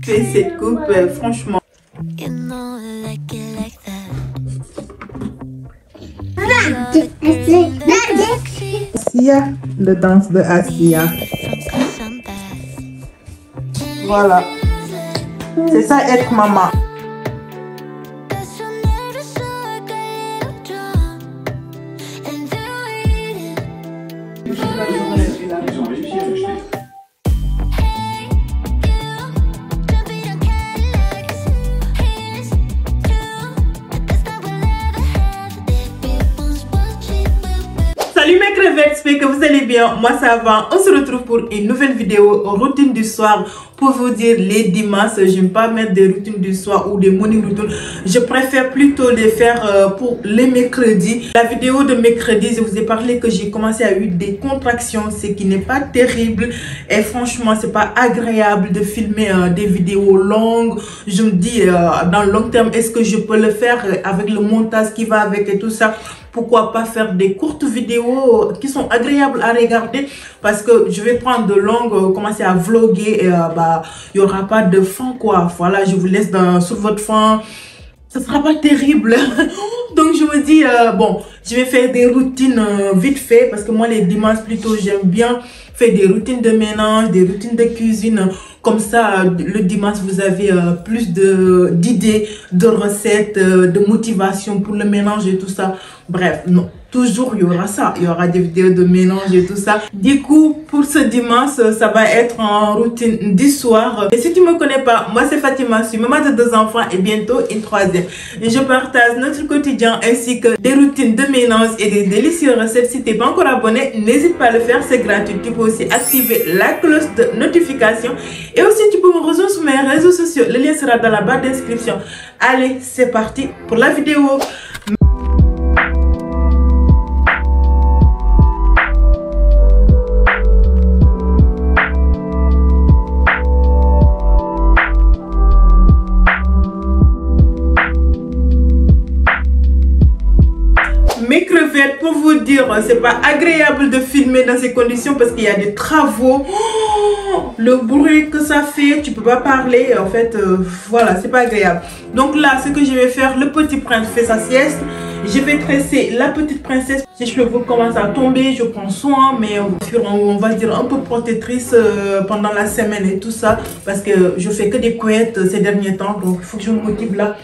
Fais cette coupe, franchement. Asia, le danse de Asia. Voilà. C'est ça être maman. Salut mes crevettes, j'espère que vous allez bien. Moi ça va. On se retrouve pour une nouvelle vidéo routine du soir. Pour vous dire, les dimanches, je n'aime pas mettre des routines du soir ou des morning routines. Je préfère plutôt les faire pour les mercredis. La vidéo de mercredi, je vous ai parlé que j'ai commencé à avoir des contractions, ce qui n'est pas terrible. Et franchement, c'est pas agréable de filmer des vidéos longues. Je me dis, dans le long terme, est-ce que je peux le faire avec le montage qui va avec et tout ça? Pourquoi pas faire des courtes vidéos qui sont agréables à regarder, parce que je vais prendre de longues, commencer à vlogger et il n'y aura pas de fond quoi. Voilà, je vous laisse sur votre fond. Ce sera pas terrible. Donc je me dis, bon, je vais faire des routines vite fait, parce que moi les dimanches plutôt j'aime bien faire des routines de ménage, des routines de cuisine. Comme ça, le dimanche, vous avez plus d'idées, de recettes, de motivation pour le ménage et tout ça. Bref, non, toujours il y aura ça. Il y aura des vidéos de ménage et tout ça. Du coup, pour ce dimanche, ça va être en routine du soir. Et si tu ne me connais pas, moi c'est Fatima, je suis maman de 2 enfants et bientôt une 3e. Et je partage notre quotidien ainsi que des routines de ménage et des délicieuses recettes. Si tu n'es pas encore abonné, n'hésite pas à le faire, c'est gratuit. Tu peux aussi activer la cloche de notification. Et aussi, tu peux me rejoindre sur mes réseaux sociaux. Le lien sera dans la barre d'inscription. Allez, c'est parti pour la vidéo. Mes crevettes, pour vous dire, c'est pas agréable de filmer dans ces conditions parce qu'il y a des travaux. Oh, le bruit que ça fait, tu peux pas parler. En fait, voilà, c'est pas agréable. Donc là, ce que je vais faire, le petit prince fait sa sieste. Je vais tresser la petite princesse. Ses cheveux commencent à tomber, je prends soin, mais on va dire un peu protectrice pendant la semaine et tout ça, parce que je fais que des couettes ces derniers temps, donc il faut que je me motive là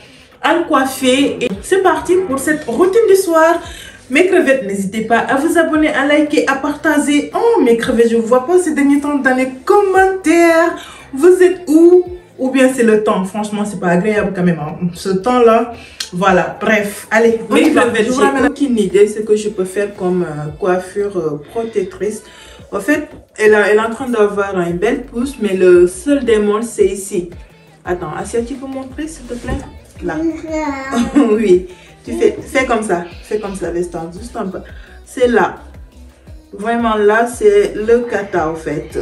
à le coiffer. Et c'est parti pour cette routine du soir. Mes crevettes, n'hésitez pas à vous abonner, à liker, à partager. Oh mes crevettes, je ne vois pas ces derniers temps dans les commentaires. Vous êtes où? Ou bien c'est le temps. Franchement, c'est pas agréable quand même, hein, ce temps là. Voilà, bref, allez, mes crevettes, je vous ramène aucune idée ce que je peux faire comme coiffure protectrice. En fait, elle est en train d'avoir une belle pousse, mais le seul démon c'est ici. Attends, Asia, tu peux montrer s'il te plaît? Là. Oui, tu fais comme ça, Veston, juste un peu. C'est là. Vraiment là, c'est le kata en fait.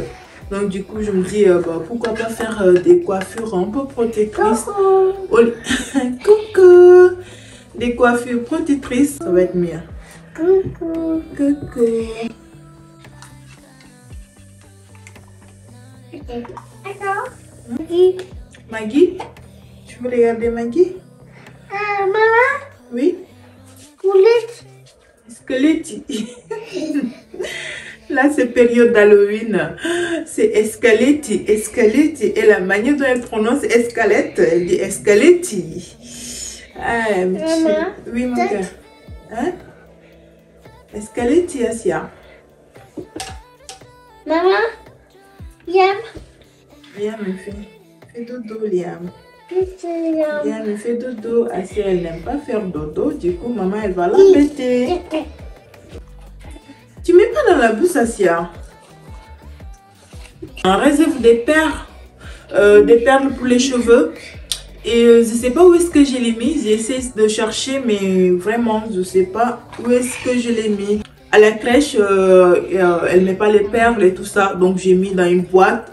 Donc du coup, je me dis, pourquoi pas faire des coiffures un peu protectrices. Coucou. Des coiffures protectrices, ça va être mieux. Coucou. Coucou. D'accord. Maggie? Tu veux regarder Maggie? Maman? Oui? Squelette. Squelette. Là, c'est période d'Halloween. C'est escaletti. Escaletti. Et la manière dont elle prononce escalette, elle dit escaletti. Ah, Maman? Oui, mon cœur. Hein? Escaletti, Asia. Maman? Yam? Liam, fais dodo, Liam. Yam. Liam, fais dodo. Asia, elle n'aime pas faire dodo. Du coup, maman, elle va l'embêter. Tu mets pas dans la bouche, Asia. On réserve des perles pour les cheveux. Et je sais pas où est-ce que je l'ai mis. J'essaie de chercher, mais vraiment, je sais pas où est-ce que je l'ai mis. À la crèche, elle met pas les perles et tout ça. Donc, j'ai mis dans une boîte.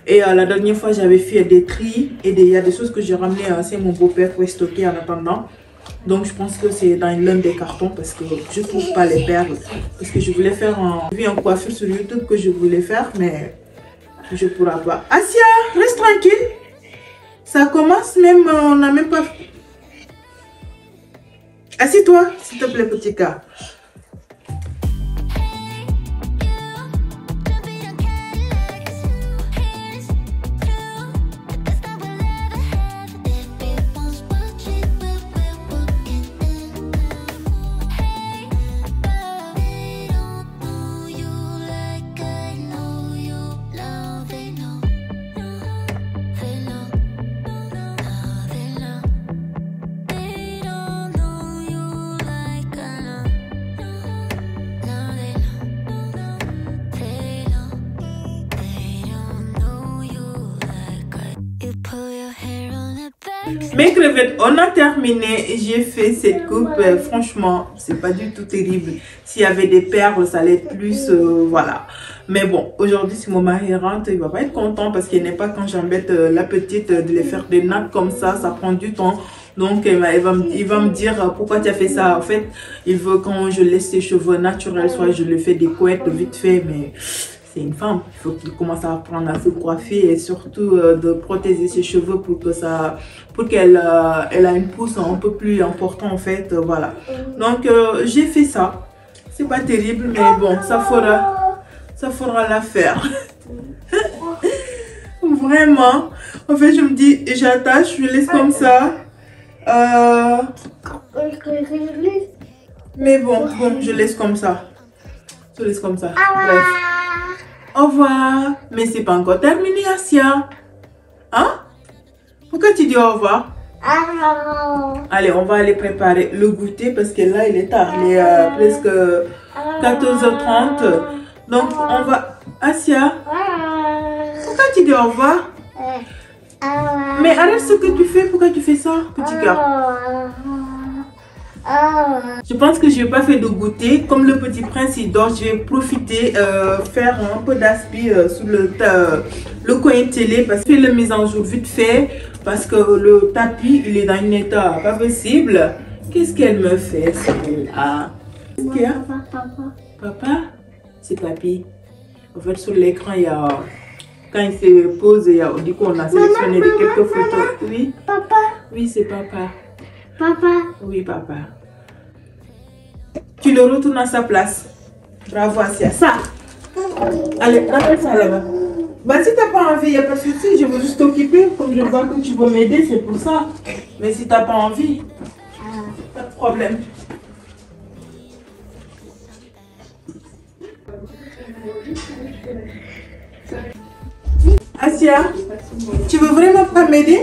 Et la dernière fois, j'avais fait des tris. Et il y a des choses que j'ai ramenées à mon beau-père pour stocker en attendant. Donc, je pense que c'est dans l'un des cartons parce que je ne trouve pas les perles. Parce que je voulais faire un coiffure sur YouTube que je voulais faire. Mais Je pourrai pas. Asia, reste tranquille. Ça commence même, on n'a même pas... Assieds-toi, s'il te plaît, petit gars. Mes crevettes, on a terminé. J'ai fait cette coupe. Franchement, c'est pas du tout terrible. S'il y avait des perles, ça allait être plus. Voilà. Mais bon, aujourd'hui, si mon mari rentre, il va pas être content parce qu'il n'est pas quand j'embête la petite de les faire des nattes comme ça. Ça prend du temps. Donc, il va me dire pourquoi tu as fait ça. En fait, il veut quand je laisse ses cheveux naturels, soit je le fais des couettes vite fait, mais c'est une femme. Il faut qu'il commence à apprendre à se coiffer et surtout de protéger ses cheveux pour que ça, pour qu'elle elle a une pousse un peu plus importante en fait. Voilà. Donc, j'ai fait ça. C'est pas terrible, mais bon, ça fera l'affaire. Vraiment. En fait, je me dis, j'attache, je laisse comme ça. Mais bon, je laisse comme ça. Je laisse comme ça. Bref. Au revoir. Mais c'est pas encore terminé, Asia. Hein? Pourquoi tu dis au revoir? Allez, on va aller préparer le goûter parce que là, il est tard. Il est presque 14h30. Donc, on va... Asia, pourquoi tu dis au revoir? Mais arrête ce que tu fais. Pourquoi tu fais ça, petit gars? Je pense que je n'ai pas fait de goûter. Comme le petit prince il dort, je vais profiter faire un peu d'aspi sous le coin télé parce que je fais la mise en jour vite fait parce que le tapis il est dans un état pas possible. Qu'est-ce qu'elle me fait celle-là? Qu'est-ce qu'il y a? Papa? C'est papy. En fait sur l'écran il y a... Quand il se pose, du coup on a sélectionné quelques photos. Oui? Papa? Oui, c'est papa. Papa? Oui, papa. Tu le retournes à sa place. Bravo, Asia. Ça. Allez, rappelle ça là-bas. Bah, si t'as pas envie, il n'y a pas de souci. Je veux juste t'occuper. Comme je vois que tu veux m'aider, c'est pour ça. Mais si t'as pas envie, pas de problème. Asia, tu veux vraiment pas m'aider?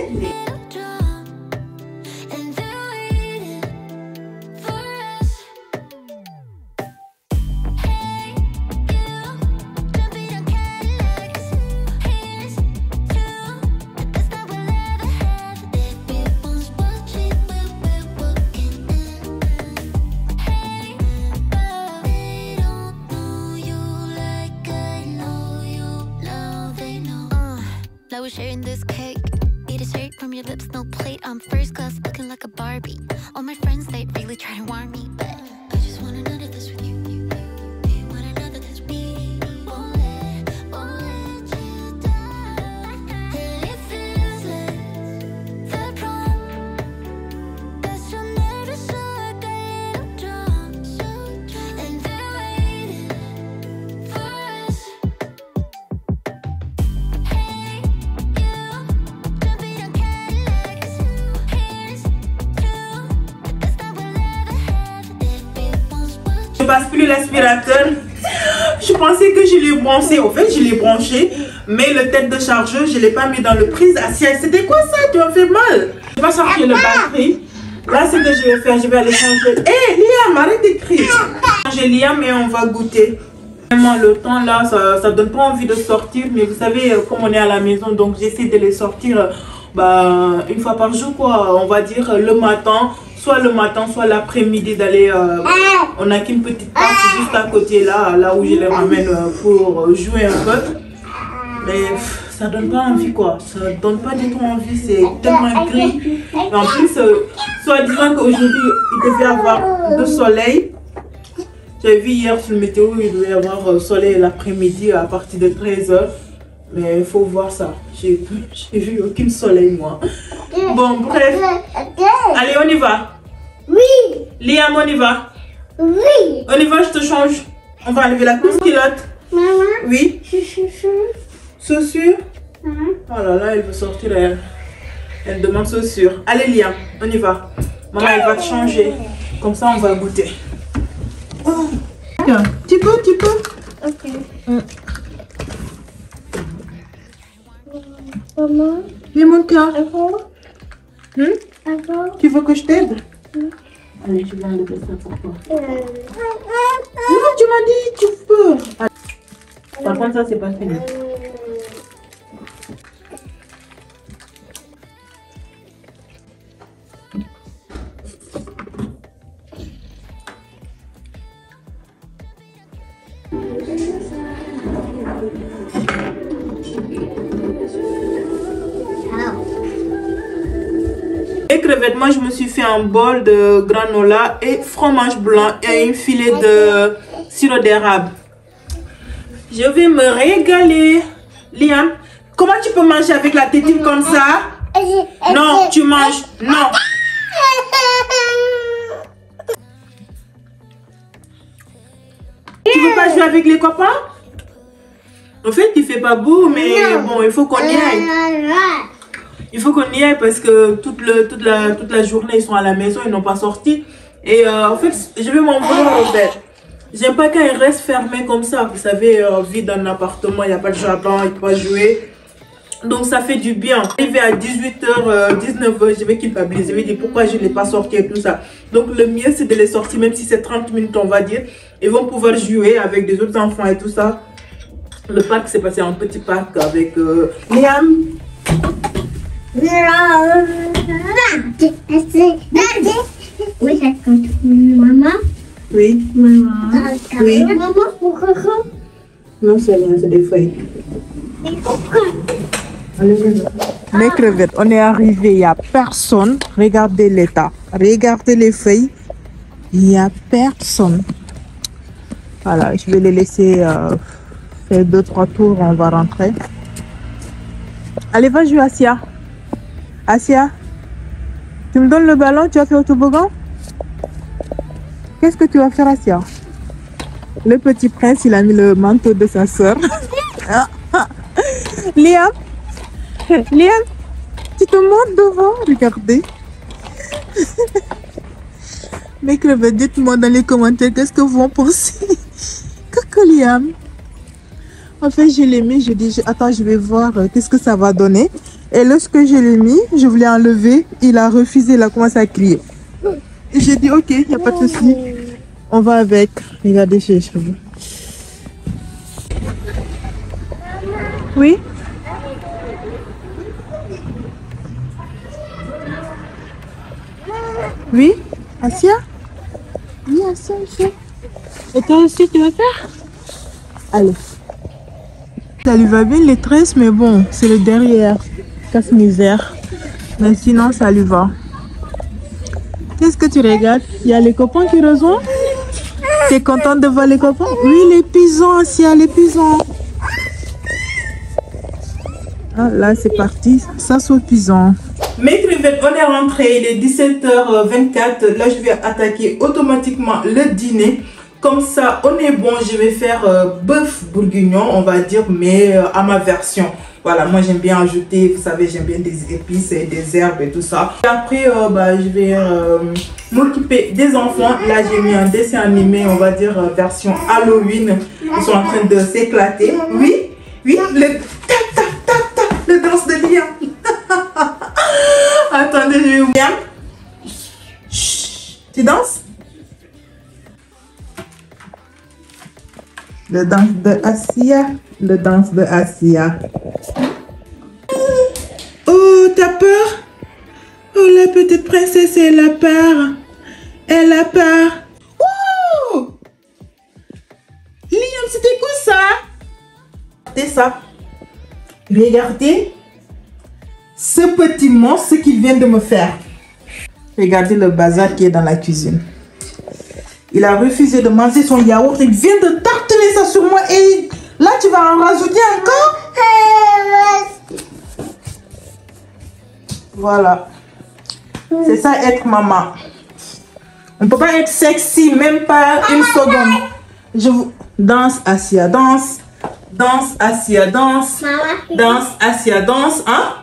We're sharing this cake. Eat a straight from your lips, no plate. I'm first class, looking like a Barbie. All my friends, they really try to warn me, but I just want another this with you. You want another this with me. Won't let you down. And it feels like the prom, but you'll never show that I'm drunk. And they're waiting for us. Je bascule l'aspirateur. Je pensais que je l'ai branché. Au fait, je l'ai branché. Mais le tête de chargeur, je ne l'ai pas mis dans le prise. Assiette. C'était quoi ça? Tu m'as fait mal. Je vais sortir le batterie. Là, ce que je vais faire, je vais aller changer. Hé, Liam, arrête d'écrire. Changer Liam et on va goûter. Vraiment, le temps là, ça ne donne pas envie de sortir. Mais vous savez, comme on est à la maison, donc j'essaie de les sortir une fois par jour, quoi. On va dire le matin. Soit le matin, soit l'après-midi d'aller... on n'a qu'une petite parc juste à côté là où je les ramène pour jouer un peu. Mais ça donne pas envie quoi. Ça donne pas du tout envie. C'est tellement gris. Et en plus, soit disant qu'aujourd'hui, il devait y avoir du soleil. J'ai vu hier sur le météo, il devait y avoir soleil l'après-midi à partir de 13h. Mais il faut voir ça. J'ai vu aucun soleil, moi. Bon, bref. Allez, on y va. Oui. Liam, on y va. Oui. On y va, je te change. On va enlever la couche culotte. Maman. Oui. Chaussures. Maman. Oh là là, elle veut sortir. Elle demande chaussures. Allez, Liam, on y va. Maman, elle va te changer. Comme ça, on va goûter. Oh. Tu peux. Ok. Maman. Viens, mon cœur. Encore. Encore. Tu veux que je t'aide? Allez, je vais enlever ça pour toi. Non, tu m'as dit, tu peux. Allez. Par contre, ça, c'est pas fini. Les crevettes, moi je me suis fait un bol de granola et fromage blanc et un filet de sirop d'érable. Je vais me régaler. Liam, comment tu peux manger avec la tétine comme ça? Non, tu manges. Non. Tu veux pas jouer avec les copains? En fait, il fait pas beau, mais bon, il faut qu'on y aille. Il faut qu'on y aille parce que toute la journée, ils sont à la maison, ils n'ont pas sorti. Et en fait, je vais m'en vouloir en fait. J'aime pas quand ils restent fermés comme ça. Vous savez, vivre dans un appartement, il n'y a pas de jardin, ils ne peuvent pas jouer. Donc ça fait du bien. Arrivé à 18h, 19h, je vais culpabiliser. Je vais dire pourquoi je ne l'ai pas sorti et tout ça. Donc le mieux, c'est de les sortir, même si c'est 30 minutes, on va dire. Ils vont pouvoir jouer avec des autres enfants et tout ça. Le parc, c'est passé un petit parc avec Liam. Oui, ça compte. Maman. Oui. Maman. Oui. Maman, pourquoi? Non, c'est rien, c'est des feuilles. Mes crevettes, on est arrivé, il n'y a personne. Regardez l'état. Regardez les feuilles. Il n'y a personne. Voilà, je vais les laisser faire 2-3 tours, on va rentrer. Allez, va jouer, Asia. Asia, tu me donnes le ballon, tu vas faire au toboggan? Qu'est-ce que tu vas faire, Asia? Le petit prince, il a mis le manteau de sa soeur. Liam, Liam, tu te montes devant, regardez. Mes crevettes, dites-moi dans les commentaires qu'est-ce que vous en pensez. Coucou Liam. En fait, je l'ai mis, je dis, attends, je vais voir qu'est-ce que ça va donner. Et lorsque je l'ai mis, je voulais enlever, il a refusé, il a commencé à crier. Et j'ai dit, ok, il n'y a pas de souci. On va avec. Regardez chez les cheveux. Oui? Oui? Asia? Oui, Asia, Asia. Et toi aussi, tu vas faire? Allez. Ça lui va bien les tresses, mais bon, c'est le derrière. Casse-misère. Mais sinon, ça lui va. Qu'est-ce que tu regardes? Il y a les copains qui rejoignent? T'es contente de voir les copains? Oui, les pigeons, Asia, les pigeons. Ah, là, c'est parti. Ça, c'est aux pigeons. Mes crevettes, on est rentré. Il est 17h24. Là, je vais attaquer automatiquement le dîner. Comme ça, on est bon. Je vais faire bœuf bourguignon, on va dire, mais à ma version. Voilà, moi j'aime bien ajouter, vous savez, j'aime bien des épices et des herbes et tout ça. Et après, je vais m'occuper des enfants. Là, j'ai mis un dessin animé, on va dire, version Halloween. Ils sont en train de s'éclater. Oui, oui, le le danse de Liam. Attendez, je vais vous dire. Tu danses? Le danse de Asia. Le danse de Asia. Oh, t'as peur? Oh, la petite princesse, elle a peur. Elle a peur. Oh! Liam, c'était quoi ça? Regardez ça. Regardez ce petit monstre qu'il vient de me faire. Regardez le bazar qui est dans la cuisine. Il a refusé de manger son yaourt. Il vient de tartiner ça sur moi et là tu vas en rajouter encore? Voilà. C'est ça être maman. On peut pas être sexy, même pas une seconde. Je vous... Danse, Asia, danse. Danse, Asia, danse. Danse, Asia, danse. Hein?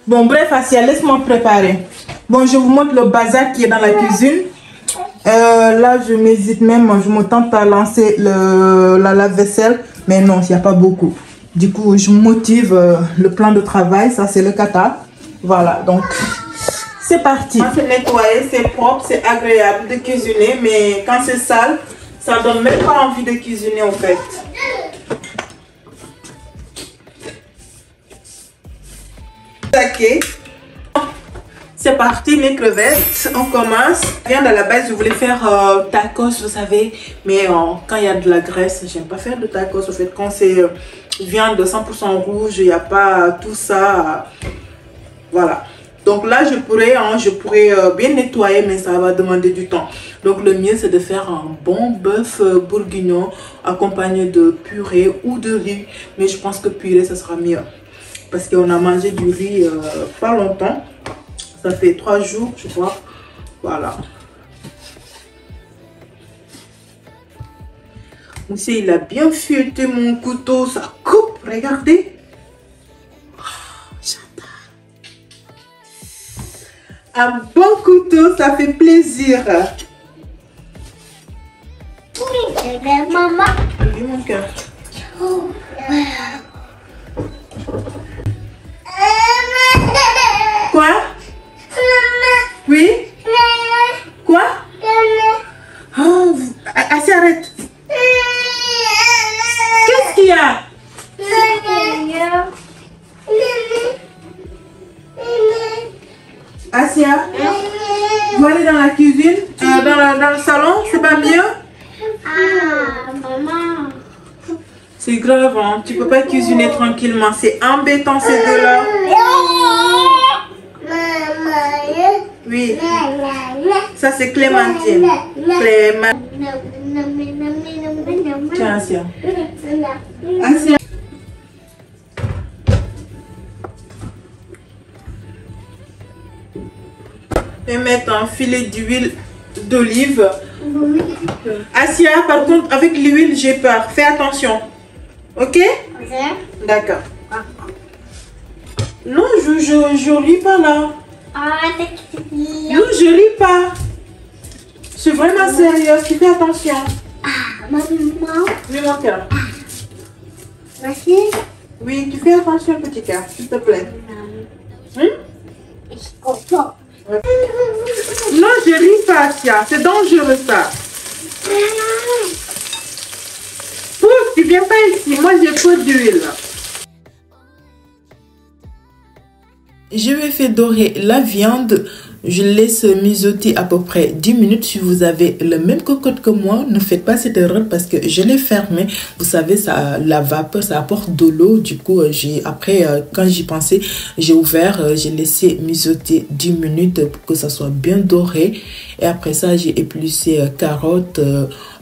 Bon, bref, Asia, laisse-moi préparer. Bon, je vous montre le bazar qui est dans la cuisine. Là, je m'hésite même. Je me tente à lancer la lave-vaisselle. Mais non, il n'y a pas beaucoup. Du coup, je motive le plan de travail. Ça, c'est le kata. Voilà, donc... C'est parti. C'est nettoyé, c'est propre, c'est agréable de cuisiner, mais quand c'est sale, ça donne même pas envie de cuisiner en fait. Ok. C'est parti mes crevettes, on commence. Bien à la base je voulais faire tacos, vous savez, mais quand il y a de la graisse, j'aime pas faire de tacos. En fait, quand c'est viande de 100% rouge, il n'y a pas tout ça. Voilà. Donc là, je pourrais bien nettoyer, mais ça va demander du temps. Donc le mieux, c'est de faire un bon bœuf bourguignon accompagné de purée ou de riz. Mais je pense que purée, ça sera mieux. Parce qu'on a mangé du riz pas longtemps. Ça fait 3 jours, je crois. Voilà. Monsieur, il a bien feuilleté mon couteau. Ça coupe, regardez. Un bon couteau, ça fait plaisir. Maman. Oui, mon cœur. Quoi? Oui? Quoi? Oh, assez, arrête. Qu'est-ce qu'il y a? Asia, vous allez dans la cuisine, dans le salon, c'est pas mieux? Ah, maman. C'est grave, hein? Tu peux pas cuisiner tranquillement, c'est embêtant ces deux-là. Oui, ça c'est Clémentine. Tiens, Asia. Asia. Je vais mettre un filet d'huile d'olive. Asia, par contre, avec l'huile, j'ai peur. Fais attention. Ok? D'accord. Non, je ris pas là. Non, je ris pas. Je suis vraiment sérieuse. Tu fais attention. Maman. Oui, mon cœur. Merci. Oui, tu fais attention, petit cœur, s'il te plaît. Non, je ris pas, Asia. C'est dangereux, ça. Pousse, tu viens pas ici. Moi, j'ai peu d'huile. Je vais faire dorer la viande. Je laisse mijoter à peu près 10 minutes. Si vous avez le même cocotte que moi, ne faites pas cette erreur parce que je l'ai fermé. Vous savez, ça, la vapeur, ça apporte de l'eau. Du coup, après, quand j'y pensais, j'ai ouvert, j'ai laissé mijoter 10 minutes pour que ça soit bien doré. Et après ça, j'ai épluché carottes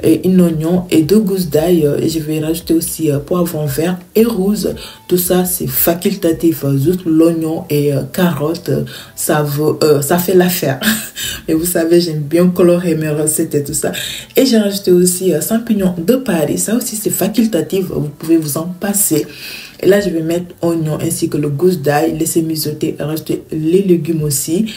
et un oignon et 2 gousses d'ail. Et je vais rajouter aussi poivron vert et rouge. Tout ça, c'est facultatif. Juste l'oignon et carottes, ça fait l'affaire. Mais vous savez, j'aime bien colorer mes recettes et tout ça. Et j'ai rajouté aussi champignons de Paris. Ça aussi, c'est facultatif. Vous pouvez vous en passer. Et là, je vais mettre oignon ainsi que le gousse d'ail. Laisser mijoter. Rajouter les légumes aussi.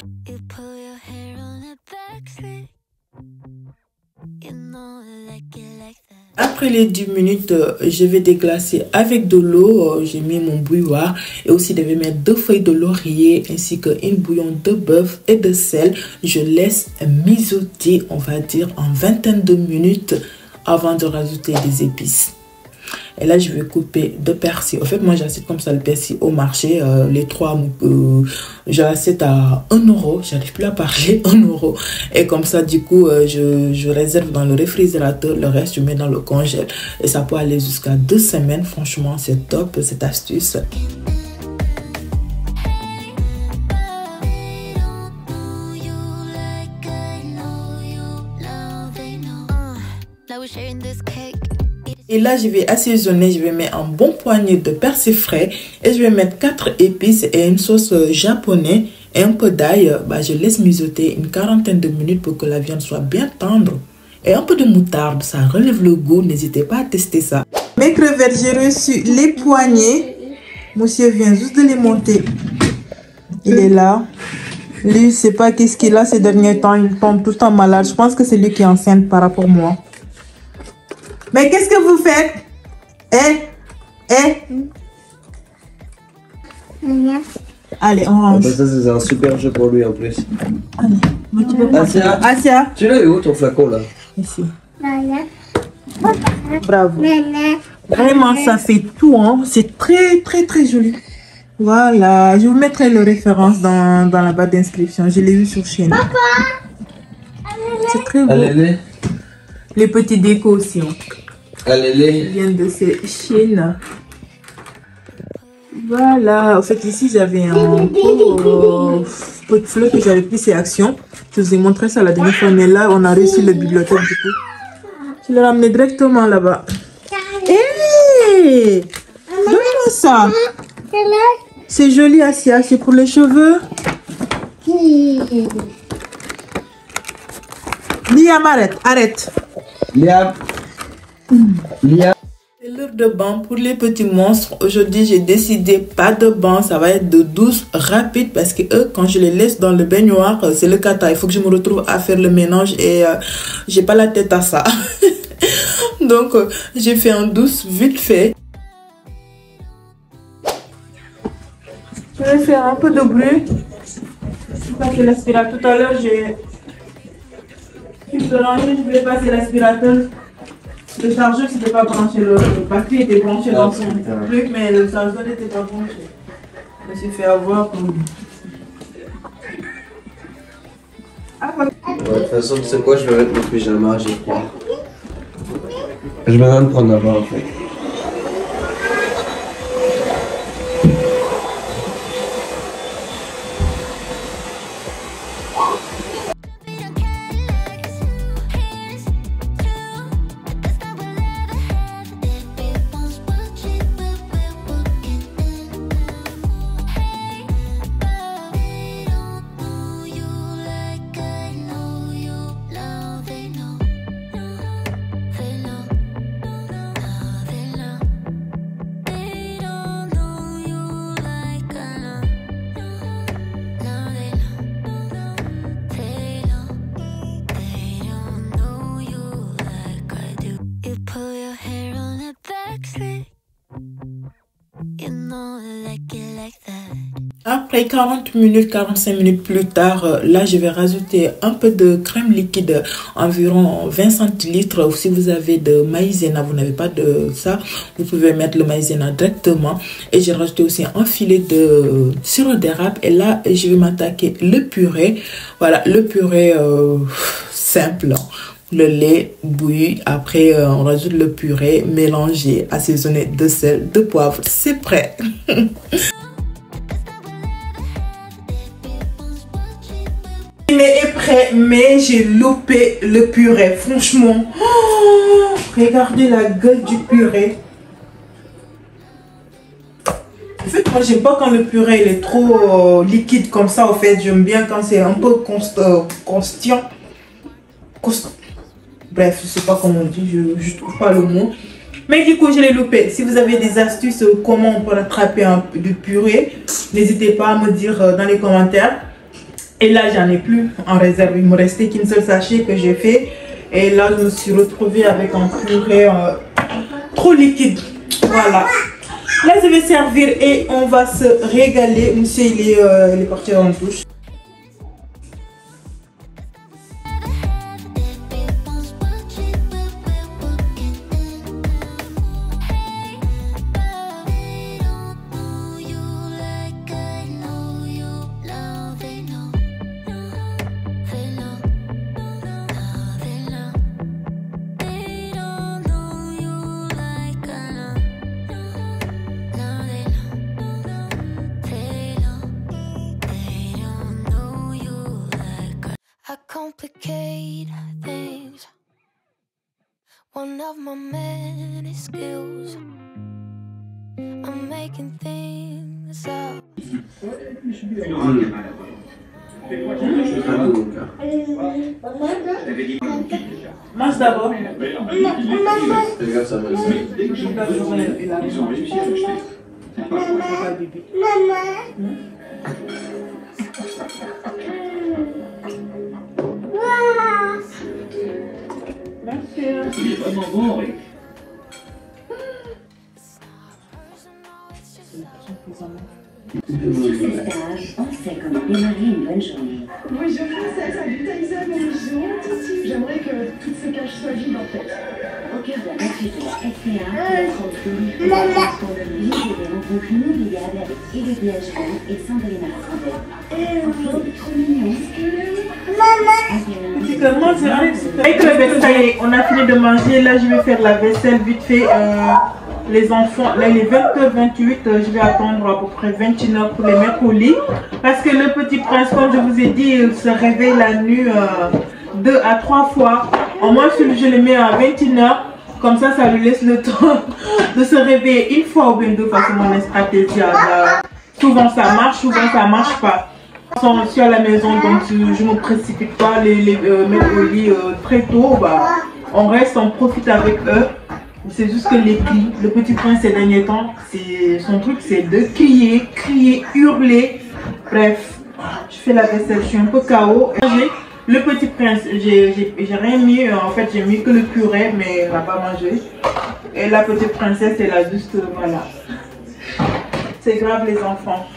Après les 10 minutes, je vais déglacer avec de l'eau. J'ai mis mon bouilloire et aussi je vais mettre 2 feuilles de laurier ainsi qu'une bouillon de bœuf et de sel. Je laisse mijoter, on va dire, en vingtaine de minutes avant de rajouter des épices. Et là, je vais couper 2 persils. En fait, moi, j'achète comme ça le persil au marché. Les 3, je l'achète à 1 €. J'arrive plus à parler, 1 €. Et comme ça, du coup, je réserve dans le réfrigérateur. Le reste, je mets dans le congèle. Et ça peut aller jusqu'à 2 semaines. Franchement, c'est top, cette astuce. Et là, je vais assaisonner, je vais mettre un bon poignet de persil frais et je vais mettre 4 épices et une sauce japonaise et un peu d'ail. Je laisse mijoter une quarantaine de minutes pour que la viande soit bien tendre. Et un peu de moutarde, ça relève le goût, n'hésitez pas à tester ça. Mes crevettes, j'ai reçu les poignets. Monsieur vient juste de les monter. Il est là. Lui, je ne sais pas qu'est-ce qu'il a ces derniers temps, il tombe tout le temps malade. Je pense que c'est lui qui est enceinte par rapport à moi. Mais qu'est-ce que vous faites? Allez, on range. Ça, c'est un super jeu pour lui en plus. Allez, tu peux Asia, tu l'as eu où ton flacon là? Ici. Bravo. Vraiment, ça fait tout, hein. C'est très joli. Voilà, je vous mettrai les références dans la barre d'inscription. Je l'ai vu sur Chine. C'est très beau. Allez, les petits décos aussi. Allez, Ils viennent de ces Chine. Voilà, en fait ici j'avais un pot de fleurs que j'avais pris ces actions. Je vous ai montré ça la dernière fois, mais là on a reçu le bibliothèque du coup. Je l'ai ramené directement là-bas. Hé, donne-moi ça. C'est joli, Asia, c'est pour les cheveux. Liam, arrête. Liam. C'est l'heure de bain pour les petits monstres. Aujourd'hui, j'ai décidé pas de bain, ça va être de douce rapide parce que eux, quand je les laisse dans le baignoire, c'est le cata. Il faut que je me retrouve à faire le ménage et j'ai pas la tête à ça. Donc, j'ai fait un douce vite fait. Je vais faire un peu de bruit. Je vais passer l'aspirateur. Tout à l'heure, j'ai rangé, je voulais passer l'aspirateur. Le chargeur n'était pas branché, le batterie était branché dans son truc, mais le chargeur n'était pas branché. Je me suis fait avoir pour... De toute façon, tu sais quoi, je vais mettre mon pyjama, j'y crois. Je vais même prendre là-bas en fait. Après 40 minutes, 45 minutes plus tard, là je vais rajouter un peu de crème liquide, environ 20 centilitres. Si vous avez de maïzena, vous n'avez pas de ça, vous pouvez mettre le maïzena directement. Et j'ai rajouté aussi un filet de sirop d'érable. Et là, je vais m'attaquer le purée. Voilà, le purée simple. Le lait bouilli, après on rajoute le purée, mélangé, assaisonné de sel, de poivre. C'est prêt. Est prêt, mais j'ai loupé le purée. Franchement, regardez la gueule du purée. En fait, moi j'aime pas quand le purée il est trop liquide comme ça. En fait, j'aime bien quand c'est un peu constant. Bref, je sais pas comment on dit, je trouve pas le mot. Mais du coup, je l'ai loupé. Si vous avez des astuces comment on peut rattraper un peu de purée, n'hésitez pas à me dire dans les commentaires. Et là, j'en ai plus en réserve. Il me restait qu'une seule sachet que j'ai fait. Et là, je me suis retrouvée avec un purée trop liquide. Voilà. Là, je vais servir et on va se régaler. Monsieur, il est parti en douche. one of my many skills. I'm making things up. Mange d'abord. Regarde ça, Il est vraiment bon, oui. Sur ces stages, on sait comment démarrer une bonne journée. Bonjour princesse, salut Taïsa, bonjour. J'aimerais que toutes ces caches soient vides en fait. Au cœur de la bâtisse de la SPA, on rencontre Lisez des rencontres inoubliables avec Éric Bergeron et Sandrine Marcel. En plus, trop mignon. C'est comment c'est avec le vaisselle, ça y est, on a fini de manger. Là, je vais faire la vaisselle vite fait. Les enfants, là il est 20h28, je vais attendre à peu près 21h pour les mettre au lit. Parce que le petit prince, comme je vous ai dit, il se réveille la nuit 2 à 3 fois. Au moins, je le mets à 21h. Comme ça, ça lui laisse le temps de se réveiller une fois ou bien deux fois. C'est mon stratégie. Souvent ça marche, souvent ça marche pas. Ils sont reçus à la maison, donc je ne me précipite pas les mettre au lit très tôt. Bah, on reste, on profite avec eux. C'est juste que les cris, le petit prince ces derniers temps, son truc c'est de crier, hurler. Bref, je fais la vaisselle, je suis un peu KO. Le petit prince, j'ai rien mis, en fait j'ai mis que le purée, mais elle n'a pas mangé. Et la petite princesse, elle a juste, voilà. C'est grave les enfants.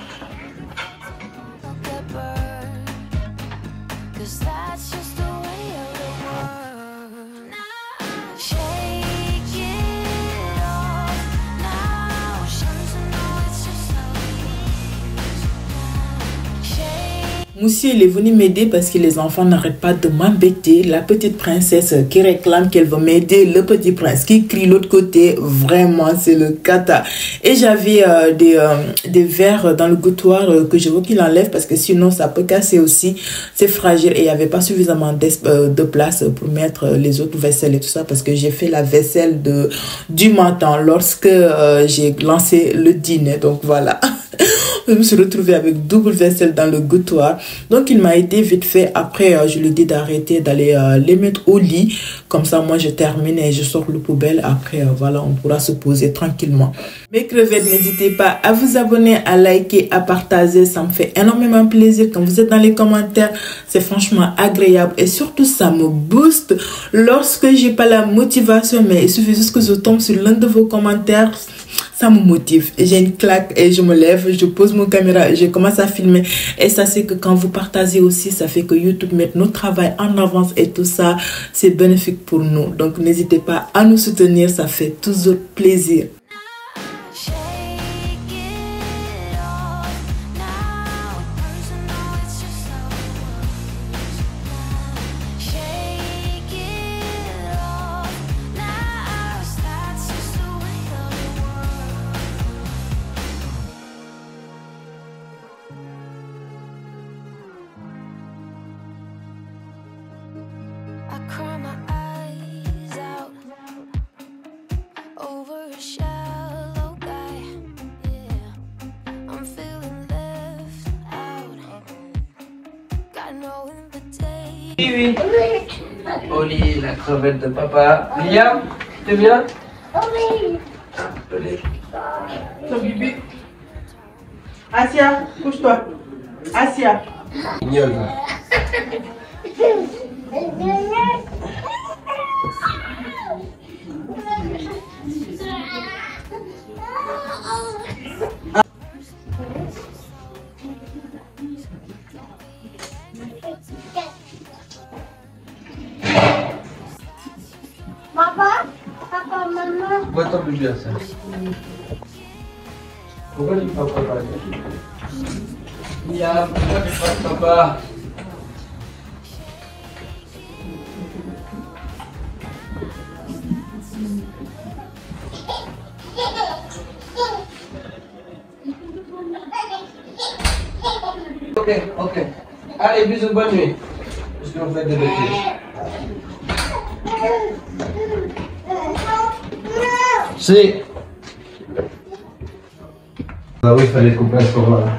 Moussi, il est venu m'aider parce que les enfants n'arrêtent pas de m'embêter. La petite princesse qui réclame qu'elle va m'aider. Le petit prince qui crie l'autre côté. Vraiment, c'est le cata. Et j'avais des verres dans le gouttoir que je veux qu'il enlève parce que sinon ça peut casser aussi. C'est fragile et il n'y avait pas suffisamment de place pour mettre les autres vaisselles et tout ça parce que j'ai fait la vaisselle du matin lorsque j'ai lancé le dîner. Donc voilà. Je me suis retrouvée avec double vaisselle dans le gouttoir. Donc, il m'a été vite fait. Après, je lui ai dit d'arrêter, d'aller les mettre au lit. Comme ça, moi, je termine et je sors le poubelle. Après, voilà, on pourra se poser tranquillement. Mes crevettes, n'hésitez pas à vous abonner, à liker, à partager. Ça me fait énormément plaisir. Quand vous êtes dans les commentaires, c'est franchement agréable. Et surtout, ça me booste lorsque j'ai pas la motivation. Mais il suffit juste que je tombe sur l'un de vos commentaires. Ça me motive. J'ai une claque et je me lève, je pose mon caméra et je commence à filmer. Et ça, c'est que quand vous partagez aussi, ça fait que YouTube met notre travail en avance et tout ça, c'est bénéfique pour nous. Donc, n'hésitez pas à nous soutenir, ça fait toujours plaisir. I cry my eyes out over a shallow guy. Yeah, I'm feeling left out. Got no invitation. Oui, oui. Oli, la crevette de papa. Liam, tu viens? Oui. Oli. Ton bibi. Asia, couche-toi. Asia. Mignonne. Papa, maman. Pourquoi ton bébé à ça? Pourquoi tu parles papa? Liam, pourquoi tu parles papa? Ok. Allez, bisous, bonne nuit. Parce qu'on fait des bêtises. Si. Bah oui, il fallait couper à ce moment-là.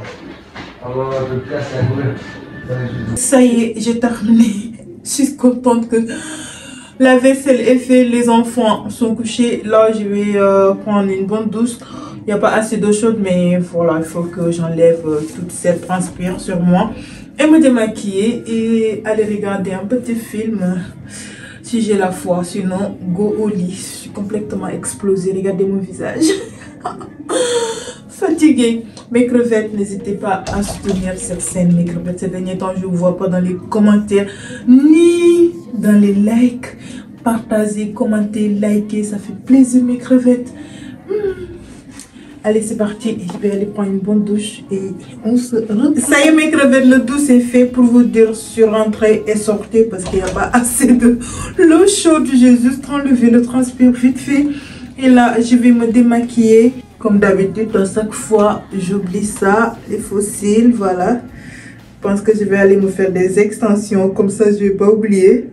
Ça y est, j'ai terminé. Je suis contente que la vaisselle est faite, les enfants sont couchés. Là, je vais prendre une bonne douche. Il n'y a pas assez d'eau chaude, mais voilà, il faut que j'enlève toute cette transpire sur moi et me démaquiller et aller regarder un petit film si j'ai la foi. Sinon, go au lit. Je suis complètement explosée. Regardez mon visage. Fatiguée. Mes crevettes, n'hésitez pas à soutenir cette scène. Mes crevettes, ces derniers temps, je ne vous vois pas dans les commentaires ni dans les likes. Partagez, commentez, likez, ça fait plaisir mes crevettes. Allez, c'est parti. Je vais aller prendre une bonne douche et on se retrouve. Ça y est mes crevettes, le douche est fait pour vous dire sur entrée et sortez parce qu'il n'y a pas assez de l'eau chaude. J'ai juste enlevé le transpire vite fait. Et là, je vais me démaquiller. Comme d'habitude, à chaque fois, j'oublie ça, les fossiles, voilà. Je pense que je vais aller me faire des extensions, comme ça, je ne vais pas oublier.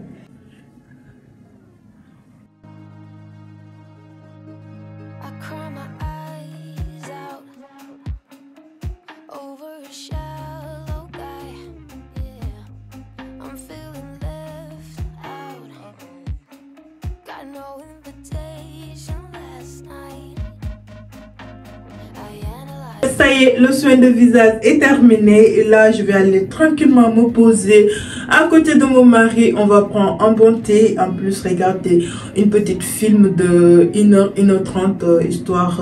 Ça y est, le soin de visage est terminé et là je vais aller tranquillement me poser à côté de mon mari. On va prendre un bon thé, en plus regarder une petite film de 1h, 1h30 histoire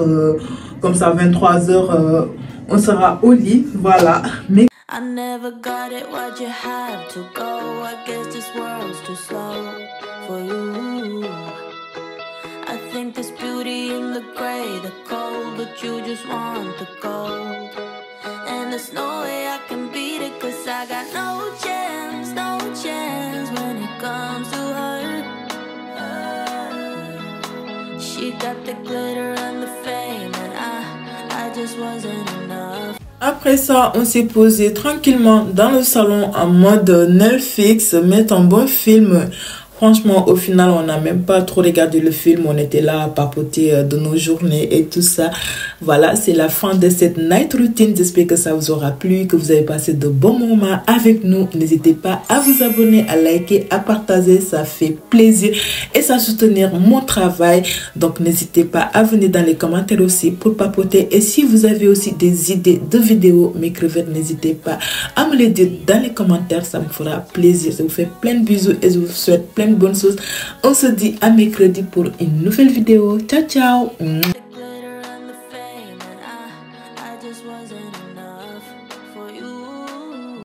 comme ça 23h on sera au lit, voilà. Mais I never got it, why'd you have to go? I guess this world's too slow for you. I think there's beauty in the gray, the cold, but you just want the gold. And there's no way I can beat it, cause I got no chance when it comes to her. She got the glitter and the fame, and I just wasn't enough. Après ça, on s'est posé tranquillement dans le salon en mode Netflix, mettre un bon film. Franchement, au final, on n'a même pas trop regardé le film. On était là à papoter de nos journées et tout ça. Voilà, c'est la fin de cette night routine. J'espère que ça vous aura plu, que vous avez passé de bons moments avec nous. N'hésitez pas à vous abonner, à liker, à partager. Ça fait plaisir et ça soutenir mon travail. Donc, n'hésitez pas à venir dans les commentaires aussi pour papoter. Et si vous avez aussi des idées de vidéos, mes crevettes, n'hésitez pas à me les dire dans les commentaires. Ça me fera plaisir. Je vous fais plein de bisous et je vous souhaite plein de bonnes choses. On se dit à mercredi pour une nouvelle vidéo. Ciao, ciao.